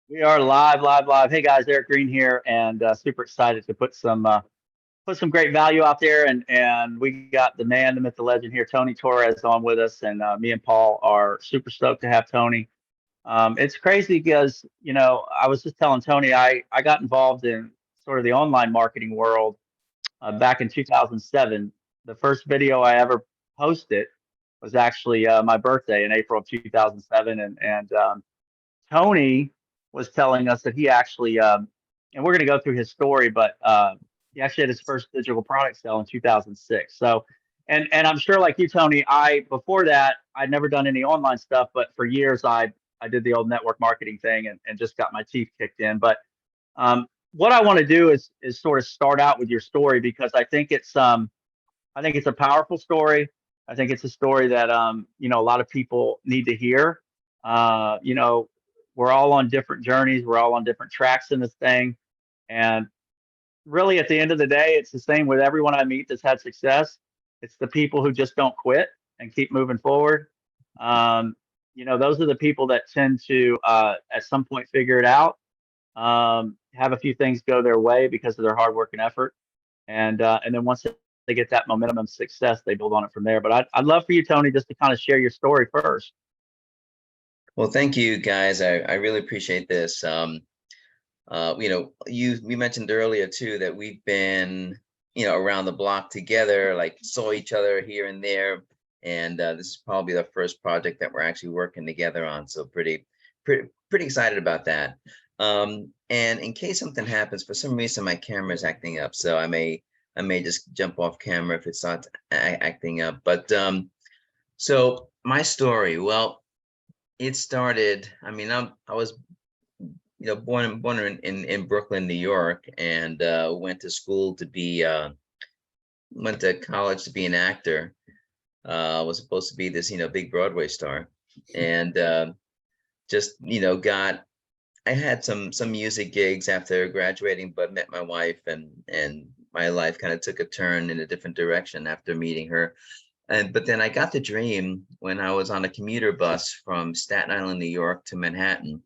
We are live, live, live. Hey guys, Eric Green here, and super excited to put some great value out there. And we got the man, the myth, the legend here, Tony Torres, on with us, and me and Paul are super stoked to have Tony. It's crazy because I was just telling Tony I got involved in sort of the online marketing world back in 2007. The first video I ever posted was actually my birthday in April of 2007, and Tony was telling us that he actually, and we're going to go through his story, but he actually had his first digital product sale in 2006. So, and I'm sure like you, Tony, I before that I'd never done any online stuff, but for years I did the old network marketing thing and just got my teeth kicked in. But what I want to do is sort of start out with your story because I think it's a powerful story. I think it's a story that a lot of people need to hear. You know, we're all on different journeys. We're all on different tracks in this thing. And really, at the end of the day, it's the same with everyone I meet that's had success. It's the people who just don't quit and keep moving forward. Those are the people that tend to, at some point, figure it out, have a few things go their way because of their hard work and effort. And then once they get that momentum of success, they build on it from there. But I'd love for you, Tony, just to kind of share your story first. Well, thank you guys. I really appreciate this. We mentioned earlier too that we've been, around the block together, like saw each other here and there. And this is probably the first project that we're actually working together on. So pretty excited about that. And in case something happens, for some reason my camera is acting up, so I may just jump off camera if it starts acting up. But so my story, well, it started. I mean, I was born in Brooklyn, New York, and went to school to be went to college to be an actor. Was supposed to be this big Broadway star, and just got. I had some music gigs after graduating, but met my wife, and my life kind of took a turn in a different direction after meeting her. But then I got the dream when I was on a commuter bus from Staten Island, New York to Manhattan,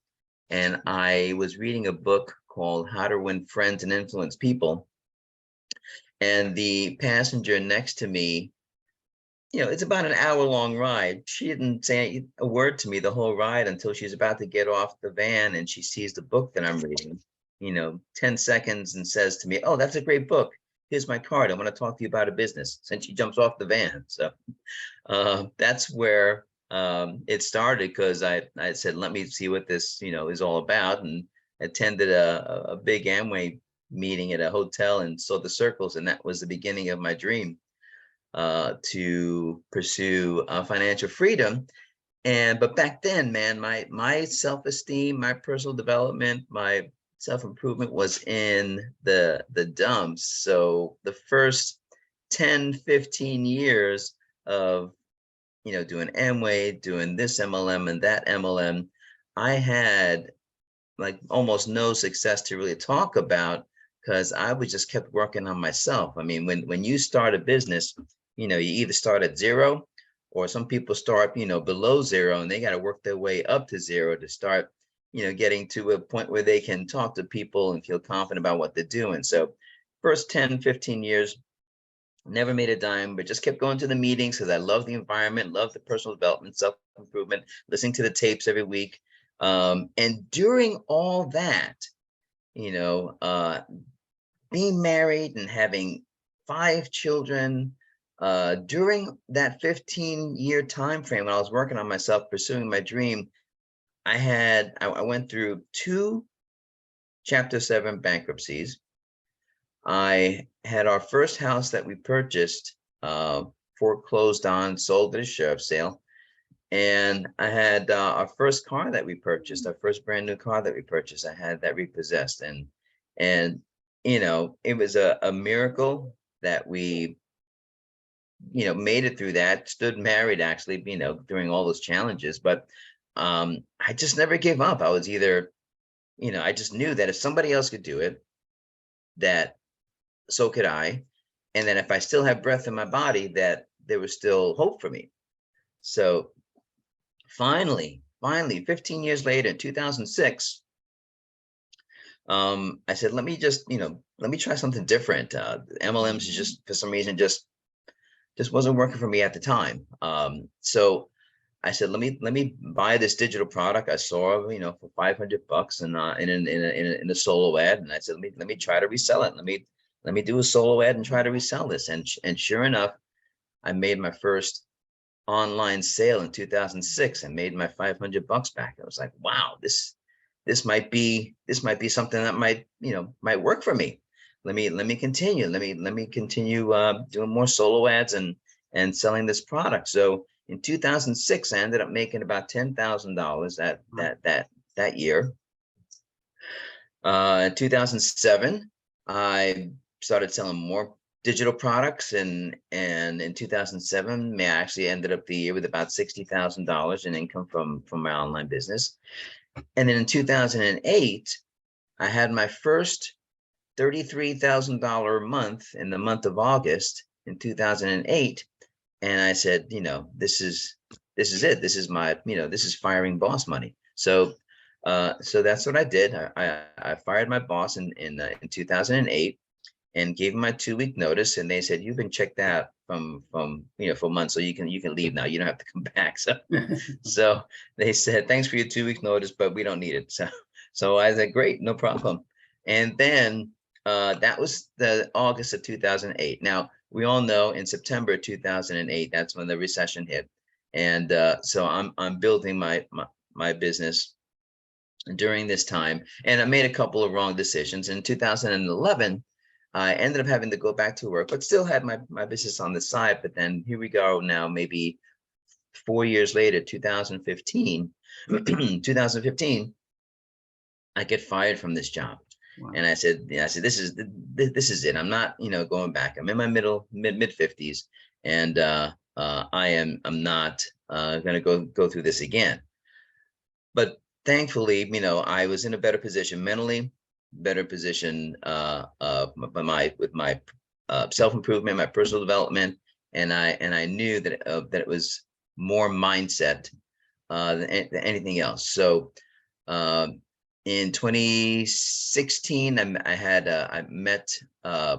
and I was reading a book called How to Win Friends and Influence People. And the passenger next to me, it's about an hour-long ride. She didn't say a word to me the whole ride until she's about to get off the van and she sees the book that I'm reading, 10 seconds, and says to me, "Oh, that's a great book. Here's my card. I want to talk to you about a business." And she jumps off the van. So that's where it started, because I said, let me see what this, is all about, and attended a big Amway meeting at a hotel and saw the circles. And that was the beginning of my dream to pursue financial freedom. But back then, man, my self-esteem, my personal development, my self-improvement was in the dumps. So the first 10, 15 years of doing Amway, doing this MLM and that MLM, I had like almost no success to really talk about, because I was just kept working on myself. I mean, when you start a business, you either start at zero, or some people start, below zero, and they got to work their way up to zero to start, getting to a point where they can talk to people and feel confident about what they're doing. So first 10, 15 years, never made a dime, but just kept going to the meetings because I love the environment, love the personal development, self-improvement, listening to the tapes every week. And during all that, being married and having 5 children, during that 15-year time frame when I was working on myself, pursuing my dream, I went through 2 Chapter 7 bankruptcies. I had our first house that we purchased, foreclosed on, sold at a sheriff's sale. And I had our first car that we purchased, our first brand new car that we purchased. I had that repossessed. And it was a miracle that we, made it through that, stood married actually, during all those challenges. But I just never gave up. I was either, I just knew that if somebody else could do it, that so could I. And then if I still have breath in my body, that there was still hope for me. So finally, 15 years later, in 2006, I said, let me just, let me try something different. MLMs is just, for some reason, just wasn't working for me at the time. So I said, let me buy this digital product I saw, for $500 and in a solo ad. And I said, let me try to resell it. Let me do a solo ad and try to resell this. And sure enough, I made my first online sale in 2006. I made my $500 back. I was like, wow, this might be something that might work for me. Let me continue. Let me continue doing more solo ads and selling this product. So in 2006, I ended up making about $10,000 that year. 2007, I started selling more digital products, and in 2007, I actually ended up the year with about $60,000 in income from my online business. And then in 2008, I had my first $33,000 a month in the month of August in 2008. And I said, this is it. This is my, this is firing boss money. So that's what I did. I fired my boss in 2008 and gave him my 2-week notice. And they said, you've been checked out from for months, so you can leave now. You don't have to come back. So they said, thanks for your 2-week notice, but we don't need it. So I said, great, no problem. And then that was the August of 2008. Now, we all know in September 2008, that's when the recession hit. And so I'm building my business during this time. And I made a couple of wrong decisions. In 2011, I ended up having to go back to work, but still had my business on the side. But then here we go now, maybe 4 years later, 2015, 2015, I get fired from this job. Wow. And I said, this is it. I'm not, going back. I'm in my mid 50s, and I'm not going to go through this again. But thankfully, I was in a better position mentally, better position with my self-improvement, my personal development, and I knew that that it was more mindset than anything else. So in 2016, I met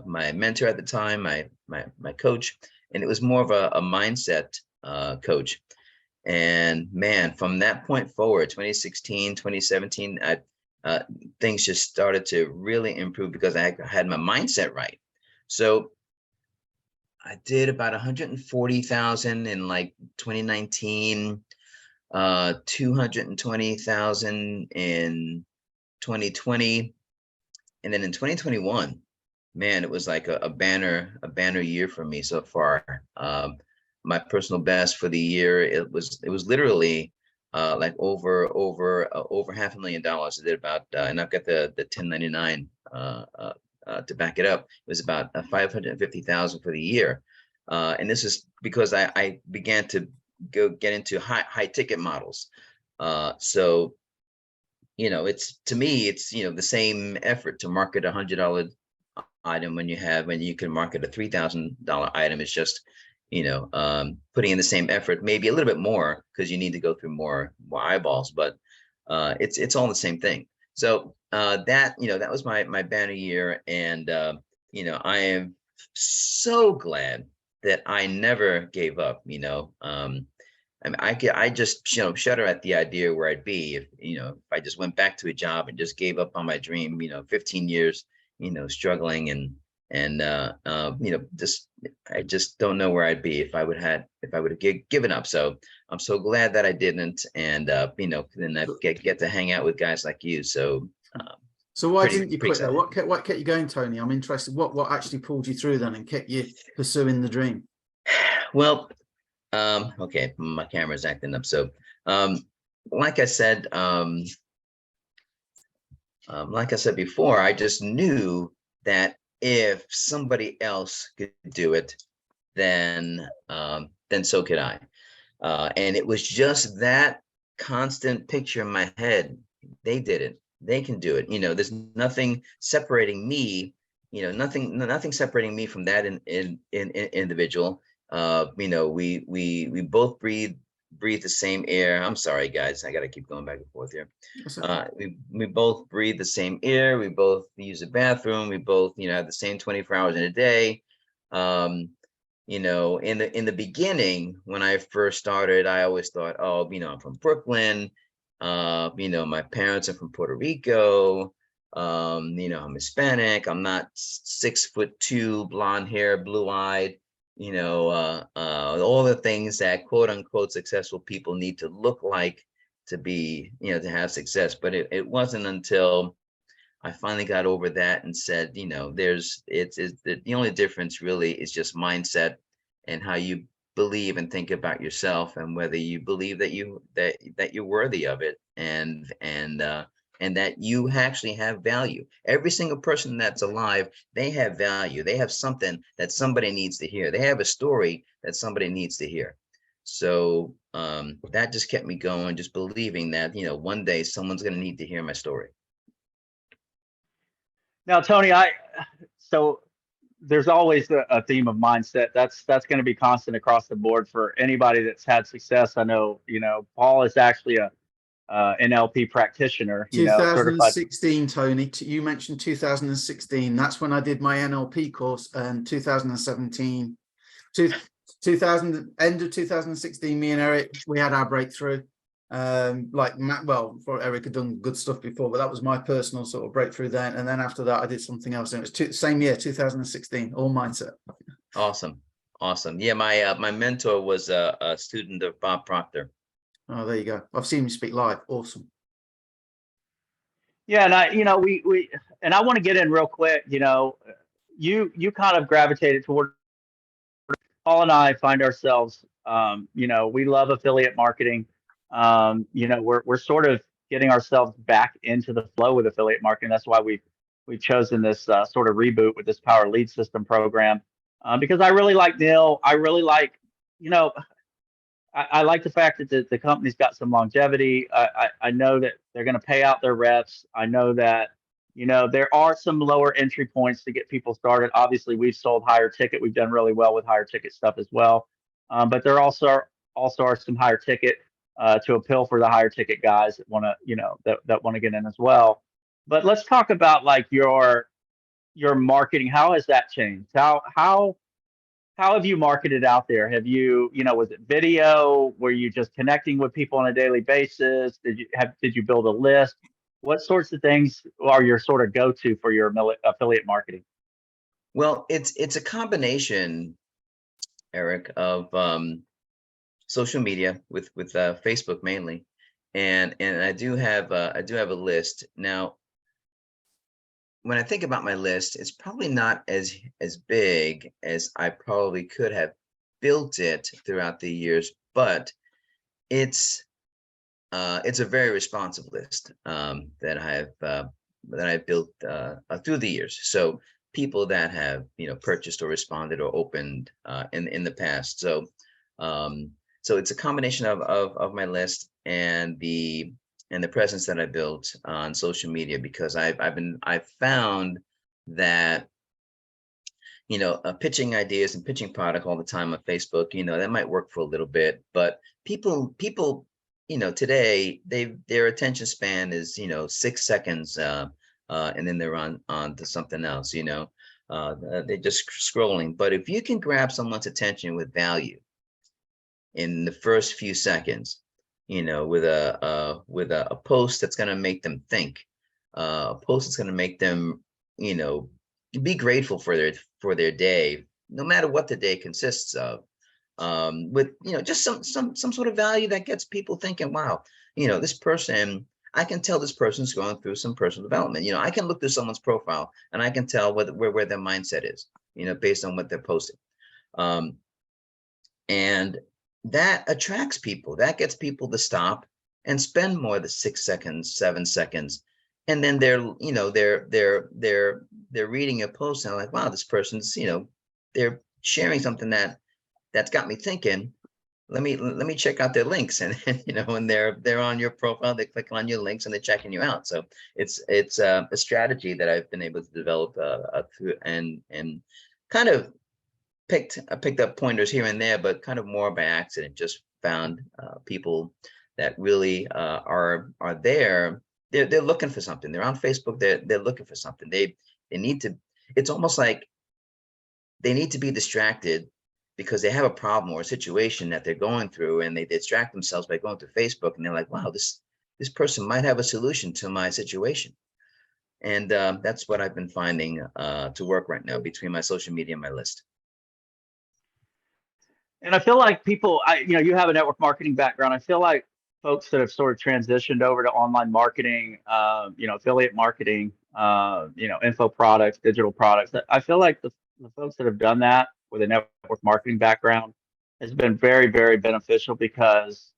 my mentor at the time, my coach, and it was more of a mindset coach. And man, from that point forward, 2016, 2017, things just started to really improve because I had my mindset right. So I did about 140,000 in like 2019, 220,000 in 2020, and then in 2021, man, it was like a banner year for me so far. My personal best for the year, it was literally like over $500,000. I did about, and I've got the 1099 to back it up. It was about 550,000 for the year, and this is because I began to get into high ticket models. So it's, to me, it's the same effort to market $100 item when you can market a $3,000 item. It's just putting in the same effort, maybe a little bit more because you need to go through more eyeballs, but it's all the same thing. So that was my banner year, and I am so glad that I never gave up. I mean, I just shudder at the idea where I'd be if if I just went back to a job and just gave up on my dream. 15 years struggling and I just don't know where I'd be if I would have given up. So I'm so glad that I didn't, and then I get to hang out with guys like you. So why didn't you quit though? What kept you going, Tony? I'm interested. What actually pulled you through then and kept you pursuing the dream? Well, okay, my camera's acting up. So like I said before, I just knew that if somebody else could do it, then so could I. And it was just that constant picture in my head. They did it. They can do it. There's nothing separating me. Nothing separating me from that in individual. We both breathe breathe the same air. I'm sorry, guys. I got to keep going back and forth here. We both breathe the same air. We both use the bathroom. We both, have the same 24 hours in a day. In the beginning, when I first started, I always thought, oh, I'm from Brooklyn. My parents are from Puerto Rico. I'm Hispanic. I'm not 6'2", blonde hair, blue eyed. All the things that quote unquote successful people need to look like to be, to have success. But it wasn't until I finally got over that and said, the only difference really is just mindset and how you believe and think about yourself, and whether you believe that you're worthy of it, and that you actually have value. Every single person that's alive, they have value. They have something that somebody needs to hear. They have a story that somebody needs to hear. So that just kept me going, just believing that, one day someone's going to need to hear my story. Now, Tony, so there's always a theme of mindset. That's going to be constant across the board for anybody that's had success. I know, Paul is actually a NLP practitioner, 2016, Tony, you mentioned 2016. That's when I did my NLP course, and 2017, end of 2016, me and Eric, we had our breakthrough. Eric had done good stuff before, but that was my personal sort of breakthrough then. And then after that, I did something else, and it was same year, 2016, all mindset. Awesome. Yeah, my mentor was a student of Bob Proctor. Oh, there you go. I've seen you speak live. Awesome. Yeah, and I want to get in real quick. You kind of gravitated toward. Paul and I find ourselves, we love affiliate marketing. We're sort of getting ourselves back into the flow with affiliate marketing. That's why we've chosen this sort of reboot with this Power Lead System program, because I really like Neil. I really like, I like the fact that the company's got some longevity. I know that they're going to pay out their reps. I know that, there are some lower entry points to get people started. Obviously, we've sold higher ticket. We've done really well with higher ticket stuff as well. But there also are some higher ticket to appeal for the higher ticket guys that want to, that want to get in as well. But let's talk about like your marketing. How has that changed? How have you marketed out there? Have you, was it video? Were you just connecting with people on a daily basis? Did you build a list? What sorts of things are your sort of go-to for your affiliate marketing? Well, it's a combination, Eric, of social media with Facebook mainly, and I do have a list now. When I think about my list, it's probably not as big as I probably could have built it throughout the years, but it's a very responsive list that I've built through the years. So people that have purchased or responded or opened in the past. So it's a combination of my list and the presence that I built on social media, because I've found that pitching ideas and pitching product all the time on Facebook, that might work for a little bit, but people today their attention span is 6 seconds, and then they're on to something else. They're just scrolling. But if you can grab someone's attention with value in the first few seconds, with a post that's going to make them think, a post that's going to make them, be grateful for their day, no matter what the day consists of, with just some sort of value that gets people thinking, wow, this person, I can tell this person's going through some personal development. I can look through someone's profile and I can tell where their mindset is, based on what they're posting, and that attracts people. That gets people to stop and spend more than 6 seconds, 7 seconds, and then they're reading a post and like, wow, this person's they're sharing something that's got me thinking. Let me check out their links, and when they're on your profile, they click on your links and they're checking you out. So it's a strategy that I've been able to develop through and kind of picked up pointers here and there, but kind of more by accident, just found people that really are there. They're looking for something. They're on Facebook. They're looking for something. They need to. It's almost like they need to be distracted because they have a problem or a situation that they're going through, and they distract themselves by going to Facebook, and they're like, wow, this person might have a solution to my situation. And that's what I've been finding to work right now between my social media and my list. And I feel like people, you have a network marketing background. I feel like folks that have sort of transitioned over to online marketing, affiliate marketing, info products, digital products. I feel like the folks that have done that with a network marketing background has been very, very beneficial because,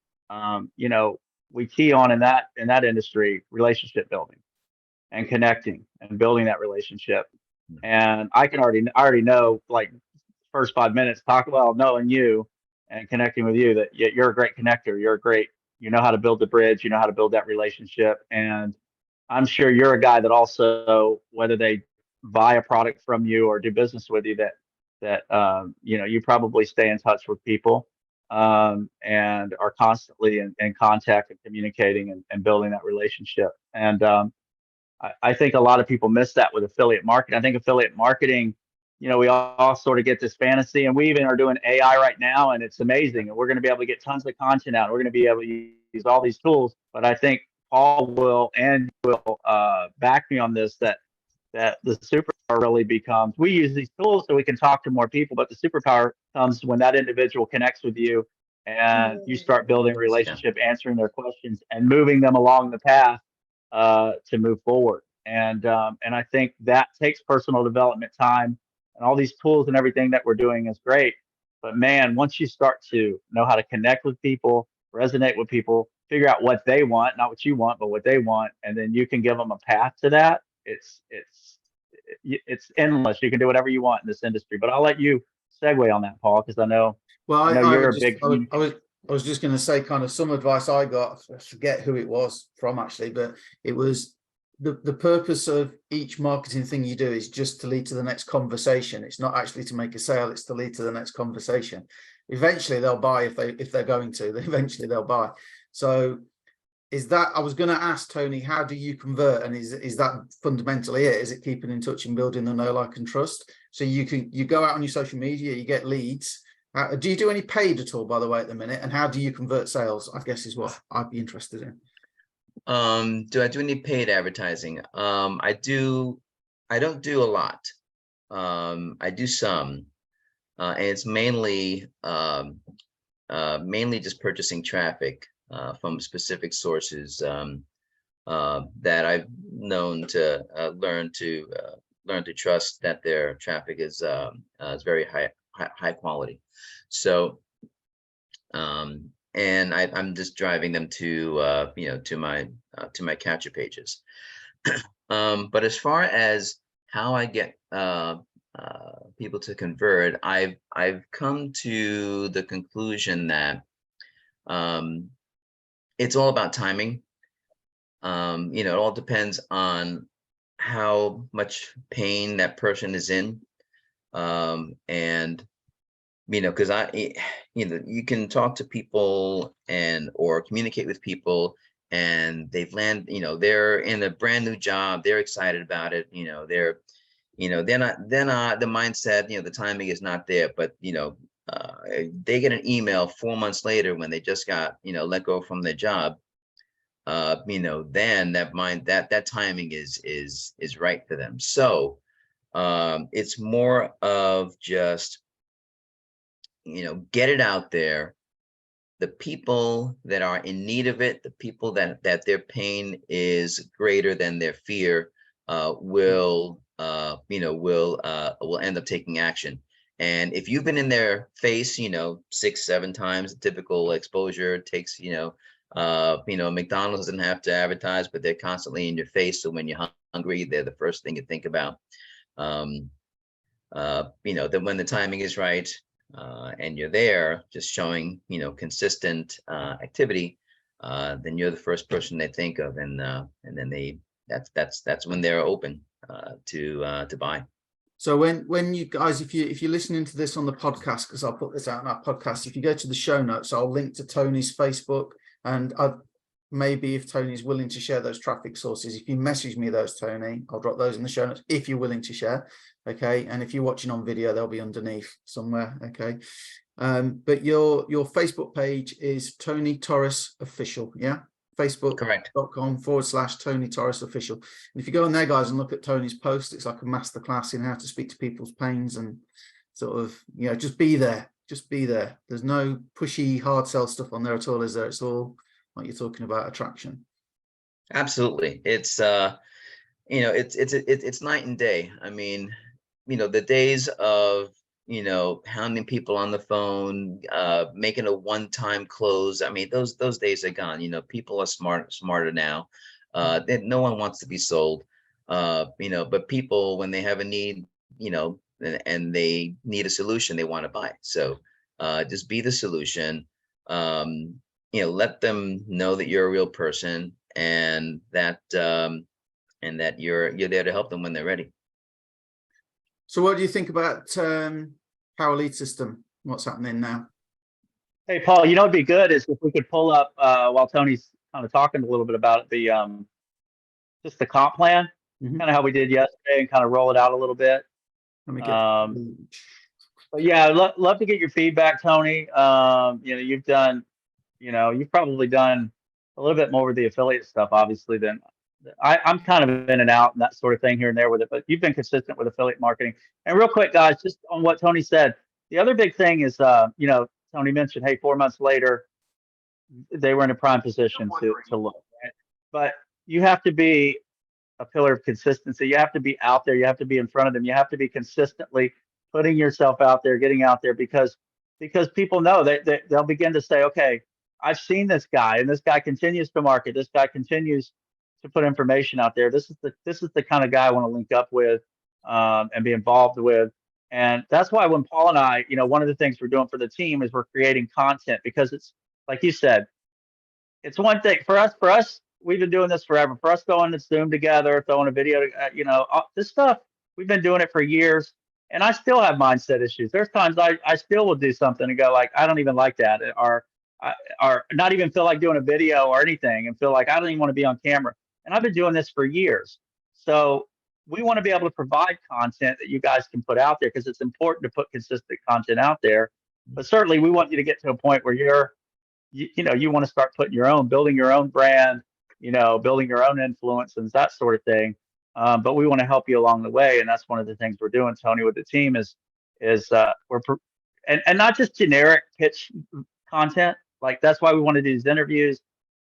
we key on in that industry relationship building and connecting and building that relationship. And I already know, like, first 5 minutes talk about knowing you and connecting with you, that you're a great connector. You know how to build the bridge, you know how to build that relationship. And I'm sure you're a guy that also, whether they buy a product from you or do business with you, that you probably stay in touch with people, and are constantly in contact and communicating and building that relationship. And I think a lot of people miss that with affiliate marketing. I think affiliate marketing, we all sort of get this fantasy, and we even are doing AI right now, and it's amazing. And we're going to be able to get tons of content out. We're going to be able to use all these tools. But I think Paul will back me on this, that the superpower really becomes, we use these tools so we can talk to more people, but the superpower comes when that individual connects with you and you start building a relationship, answering their questions, and moving them along the path to move forward. And I think that takes personal development time, and all these tools and everything that we're doing is great. But man, once you start to know how to connect with people, resonate with people, figure out what they want, not what you want, but what they want, and then you can give them a path to that. It's endless. You can do whatever you want in this industry. But I'll let you segue on that, Paul, because I know you're a big. I was just going to say, kind of some advice I got. I forget who it was from actually, but it was the purpose of each marketing thing you do is just to lead to the next conversation. It's not actually to make a sale; it's to lead to the next conversation. Eventually, they'll buy if they're going to. Eventually, they'll buy. So, is that, I was going to ask Tony, how do you convert? And is that fundamentally it? Is it keeping in touch and building the know, like, and trust? So you go out on your social media, you get leads. Do you do any paid at all, by the way, at the minute? And how do you convert sales, I guess, is what I'd be interested in. Do I do any paid advertising? I don't do a lot. I do some, and it's mainly just purchasing traffic from specific sources that I've known to learn to trust that their traffic is very high quality. So, and I'm just driving them to to my capture pages. But as far as how I get people to convert, I've come to the conclusion that it's all about timing. It all depends on how much pain that person is in, and because you can talk to people or communicate with people, and they've they're in a brand new job, they're excited about it, they're not the mindset, the timing is not there, but they get an email 4 months later when they just got let go from their job, then that timing is right for them. So it's more of just get it out there. The people that are in need of it, the people that their pain is greater than their fear, will end up taking action. And if you've been in their face, 6-7 times, typical exposure takes, McDonald's doesn't have to advertise, but they're constantly in your face. So when you're hungry, they're the first thing you think about. Then when the timing is right, and you're there just showing, consistent activity, then you're the first person they think of. And then that's when they're open to buy. So when you guys, if you're listening to this on the podcast, because I'll put this out on our podcast, if you go to the show notes, I'll link to Tony's Facebook, and maybe if Tony's willing to share those traffic sources, if you message me those, Tony, I'll drop those in the show notes if you're willing to share. Okay. And if you're watching on video, they'll be underneath somewhere. Okay. But your Facebook page is Tony Torres Official. Yeah. Facebook.com/Tony Torres Official. And if you go on there, guys, and look at Tony's post, it's like a masterclass in how to speak to people's pains and sort of, just be there. Just be there. There's no pushy hard sell stuff on there at all, is there? It's all like you're talking about, attraction. Absolutely. It's it's night and day. I mean, the days of hounding people on the phone, making a one-time close. I mean, those days are gone. People are smarter now. No one wants to be sold. But people, when they have a need, and they need a solution, they want to buy. So just be the solution. Let them know that you're a real person, and that you're there to help them when they're ready. So what do you think about Power Lead System? What's happening now? Hey, Paul, it'd be good is if we could pull up while Tony's kind of talking a little bit about it, just the comp plan, kind of how we did yesterday, and kind of roll it out a little bit. Let me get but yeah, I'd love to get your feedback, Tony. You've done, you've probably done a little bit more with the affiliate stuff, obviously, than I'm kind of in and out and that sort of thing here and there with it, but you've been consistent with affiliate marketing. And real quick, guys, just on what Tony said, the other big thing is, Tony mentioned, hey, 4 months later, they were in a prime position to look. Right? But you have to be a pillar of consistency. You have to be out there. You have to be in front of them. You have to be consistently putting yourself out there, getting out there, because people know that they'll begin to say, okay, I've seen this guy, and this guy continues to market. This guy continues to put information out there. This is the kind of guy I want to link up with and be involved with. And that's why when Paul and I, one of the things we're doing for the team is we're creating content, because it's like you said, it's one thing for us, we've been doing this forever. For us going to Zoom together, throwing a video, this stuff, we've been doing it for years. And I still have mindset issues. There's times I still will do something and go like, I don't even like that, or not even feel like doing a video or anything, and feel like I don't even want to be on camera. And I've been doing this for years. So we want to be able to provide content that you guys can put out there, because it's important to put consistent content out there. But certainly we want you to get to a point where you want to start building your own brand, building your own influence and that sort of thing. But we want to help you along the way. And that's one of the things we're doing, Tony, with the team is and not just generic pitch content. Like, that's why we want to do these interviews.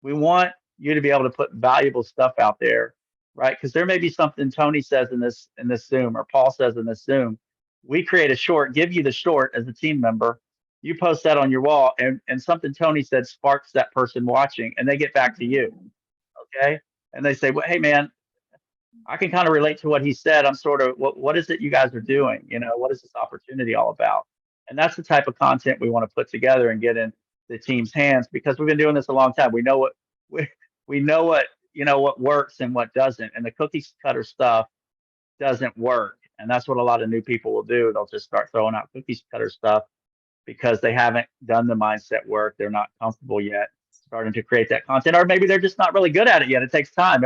We want you to be able to put valuable stuff out there, right? Because there may be something Tony says in this Zoom, or Paul says in this Zoom. We create a short, give you the short as a team member. You post that on your wall, and something Tony said sparks that person watching, and they get back to you, okay? And they say, well, hey, man, I can kind of relate to what he said. I'm sort of, what is it you guys are doing? What is this opportunity all about? And that's the type of content we want to put together and get in the team's hands, because we've been doing this a long time. We know what what works and what doesn't, and the cookie cutter stuff doesn't work. And that's what a lot of new people will do. They'll just start throwing out cookie cutter stuff because they haven't done the mindset work. They're not comfortable yet starting to create that content, or maybe they're just not really good at it yet. It takes time.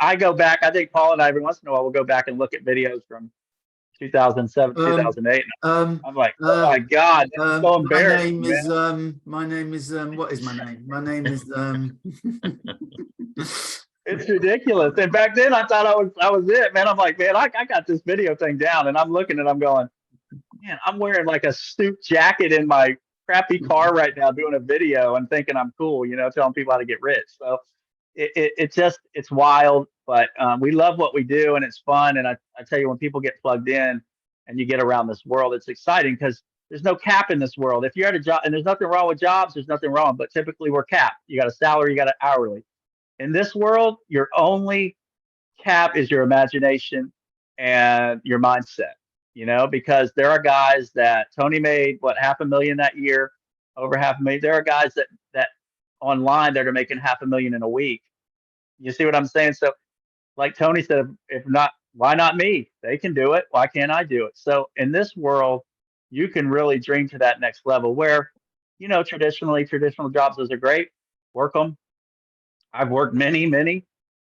I go back, I think Paul and I, every once in a while, we'll go back and look at videos from 2007, 2008. I'm like, oh my God, that's so embarrassing. My name is, what is my name? My name is, it's ridiculous. And back then I thought I was it, man. I'm like, man, I got this video thing down, and I'm looking and I'm going, man, I'm wearing like a suit jacket in my crappy car right now doing a video and thinking I'm cool, telling people how to get rich. So it's wild, but we love what we do, and it's fun. And I tell you, when people get plugged in and you get around this world, it's exciting, because there's no cap in this world. If you're at a job, and there's nothing wrong with jobs, there's nothing wrong, but typically we're capped. You got a salary, you got an hourly. In this world, your only cap is your imagination and your mindset, because there are guys that Tony made, $500,000 that year, over $500,000. There are guys that online that are making $500,000 in a week. You see what I'm saying? So like Tony said, if not why not me? They can do it. Why can't I do it? So in this world, you can really dream to that next level where, traditional jobs, those are great. Work them. I've worked many,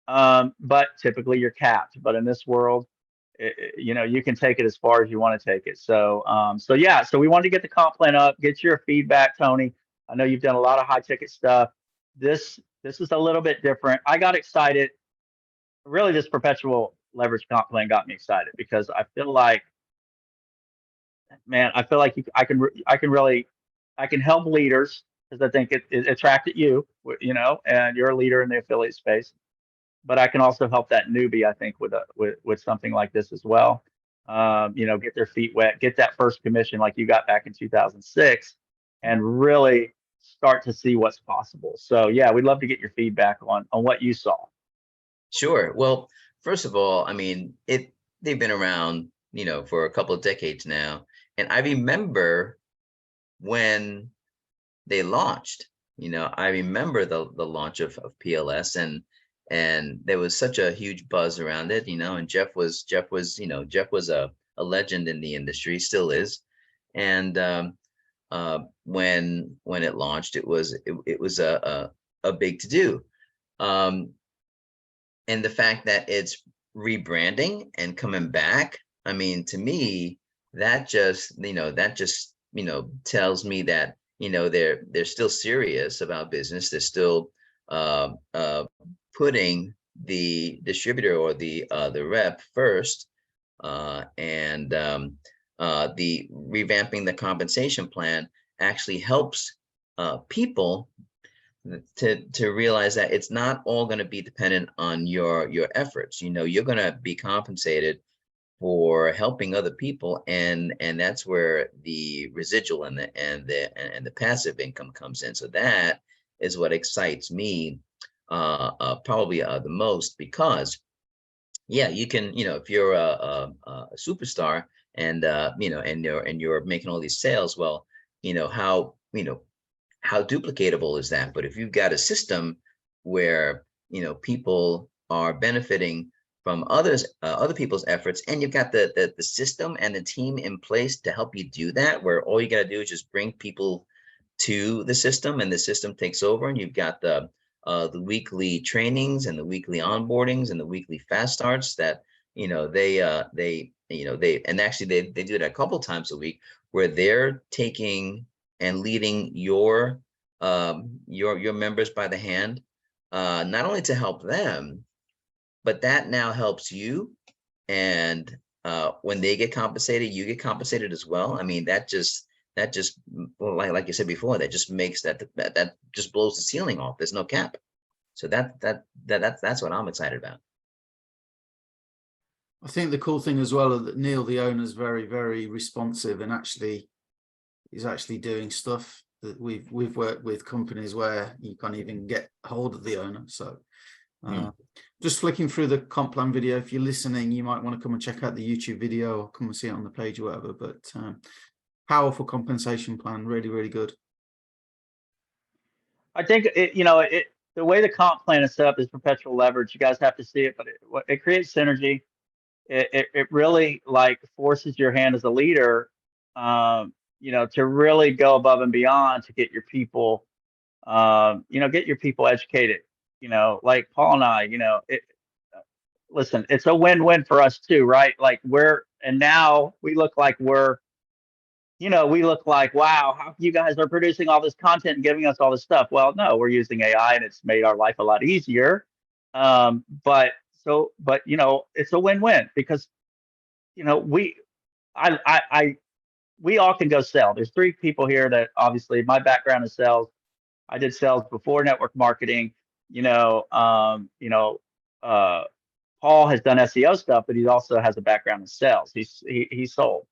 but typically you're capped. But in this world, you can take it as far as you want to take it. So yeah, so we wanted to get the comp plan up, get your feedback, Tony. I know you've done a lot of high ticket stuff. This is a little bit different. I got excited. Really, this perpetual leverage comp plan got me excited because I feel like, man, I feel like I can help leaders because I think it attracted you, and you're a leader in the affiliate space. But I can also help that newbie, I think, with something like this as well. Get their feet wet, get that first commission like you got back in 2006, and really start to see what's possible. So yeah, we'd love to get your feedback on what you saw. Sure. Well, first of all, I mean, they've been around, for a couple of decades now. And I remember when they launched, I remember the launch of PLS, and there was such a huge buzz around it, and Jeff was a legend in the industry, still is. And when it launched, it was a big to do. And the fact that it's rebranding and coming back, I mean, to me, that just tells me that, they're still serious about business. They're still putting the distributor or the rep first, and the revamping the compensation plan actually helps people to realize that it's not all going to be dependent on your efforts. You're going to be compensated for helping other people, and that's where the residual and the passive income comes in. So that is what excites me probably the most, because yeah, you can, if you're a superstar and and you're making all these sales, well, how duplicatable is that? But if you've got a system where people are benefiting from other people's efforts, and you've got the system and the team in place to help you do that, where all you got to do is just bring people to the system, and the system takes over, and you've got the weekly trainings and the weekly onboardings and the weekly fast starts that they and actually they do it a couple times a week, where they're taking and leading your members by the hand, not only to help them, but that now helps you. And when they get compensated, you get compensated as well. I mean, that just well, like you said before, that just makes that just blows the ceiling off. There's no cap. So that's what I'm excited about. I think the cool thing as well that Neil, the owner, is very, very responsive, and is actually doing stuff that we've worked with companies where you can't even get hold of the owner. So just flicking through the comp plan video, if you're listening, you might want to come and check out the YouTube video or come and see it on the page or whatever. But powerful compensation plan, really, really good. I think the way the comp plan is set up is perpetual leverage. You guys have to see it, but it creates synergy. It really forces your hand as a leader, to really go above and beyond to get your people, educated. Like Paul and I, listen, it's a win-win for us too, right? Now we look like wow, how you guys are producing all this content and giving us all this stuff. Well, no, we're using AI and it's made our life a lot easier. But it's a win-win because, we all can go sell. There's 3 people here that obviously my background is sales. I did sales before network marketing. Paul has done SEO stuff, but he also has a background in sales. He sold.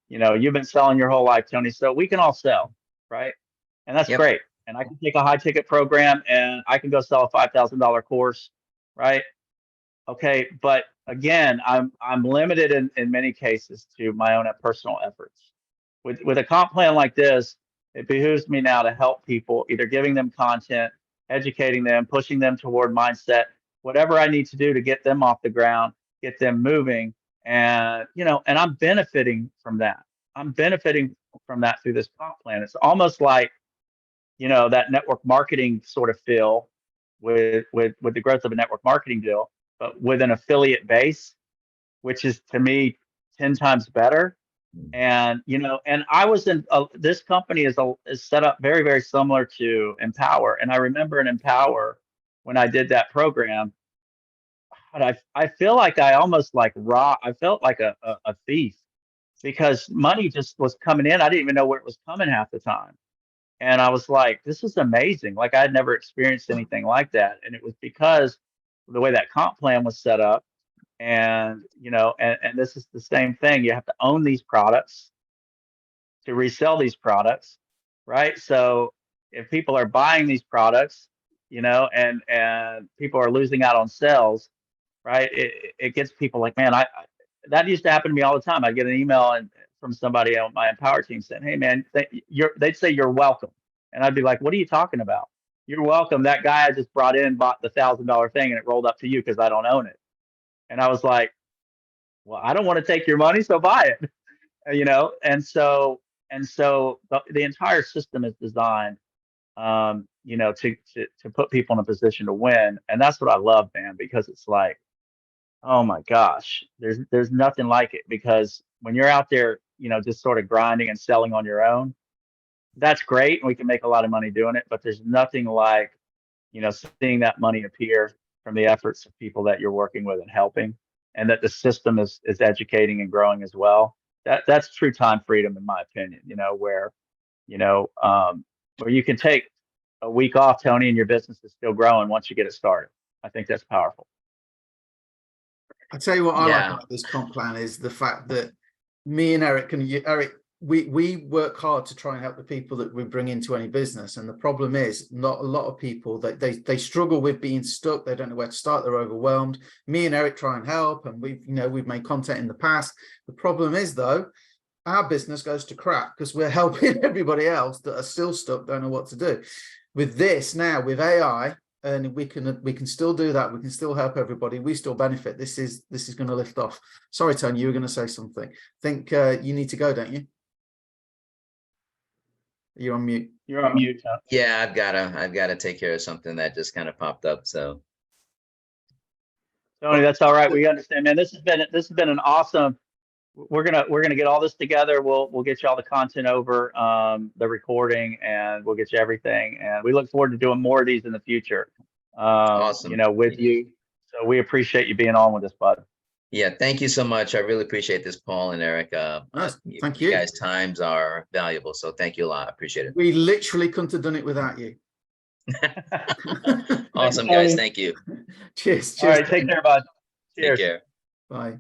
You've been selling your whole life, Tony. So we can all sell, right? And that's great. And I can take a high ticket program and I can go sell a $5,000 course, right? Okay, but again, I'm limited in many cases to my own personal efforts. With a comp plan like this, it behooves me now to help people, either giving them content, educating them, pushing them toward mindset, whatever I need to do to get them off the ground, get them moving. And, and I'm benefiting from that. I'm benefiting from that through this comp plan. It's almost like, that network marketing sort of feel with the growth of a network marketing deal, but with an affiliate base, which is to me 10 times better. And, and I was in this company is set up very, very similar to Empower. And I remember in Empower, when I did that program, but I feel like I almost like I felt like a thief, because money just was coming in. I didn't even know where it was coming half the time. And I was like, this is amazing. Like, I had never experienced anything like that. And it was because the way that comp plan was set up. And, and this is the same thing. You have to own these products to resell these products, right? So if people are buying these products, and people are losing out on sales, right? It gets people like, man, that used to happen to me all the time. I'd get an email from somebody on my Empower team saying, hey, man, they'd say, you're welcome. And I'd be like, what are you talking about? You're welcome. That guy I just brought in bought the $1,000 thing and it rolled up to you because I don't own it. And I was like, well, I don't want to take your money, so buy it. And so the entire system is designed, to put people in a position to win. And that's what I love, man, because it's like, oh my gosh, there's nothing like it. Because when you're out there, just sort of grinding and selling on your own, that's great, and we can make a lot of money doing it. But there's nothing like, seeing that money appear from the efforts of people that you're working with and helping, and that the system is educating and growing as well. That's true time freedom, in my opinion. Where you can take a week off, Tony, and your business is still growing once you get it started. I think that's powerful. I tell you what I Yeah. like about this comp plan is the fact that me and Eric we work hard to try and help the people that we bring into any business. And the problem is, not a lot of people that they struggle with being stuck. They don't know where to start. They're overwhelmed. Me and Eric try and help, and we've made content in the past. The problem is, though, our business goes to crap because we're helping everybody else that are still stuck, don't know what to do. With this now, with AI, and we can still do that. We can still help everybody. We still benefit. This is going to lift off. Sorry, Tony, you were going to say something. I think you need to go, don't you? You're on mute. You're on mute, Tony. Yeah, I've gotta take care of something that just kind of popped up. So Tony, that's all right. We understand, man. This has been an awesome. We're gonna get all this together. We'll get you all the content over, the recording, and we'll get you everything. And we look forward to doing more of these in the future. Awesome. With you. So we appreciate you being on with us, bud. yeah, thank you so much. I really appreciate this, Paul and Eric. Nice. Thank You you. guys' times are valuable, so thank you a lot. I appreciate it. We literally couldn't have done it without you. Awesome, guys. Thank you. Cheers. All right, take care, bud. Take Cheers. care. Bye.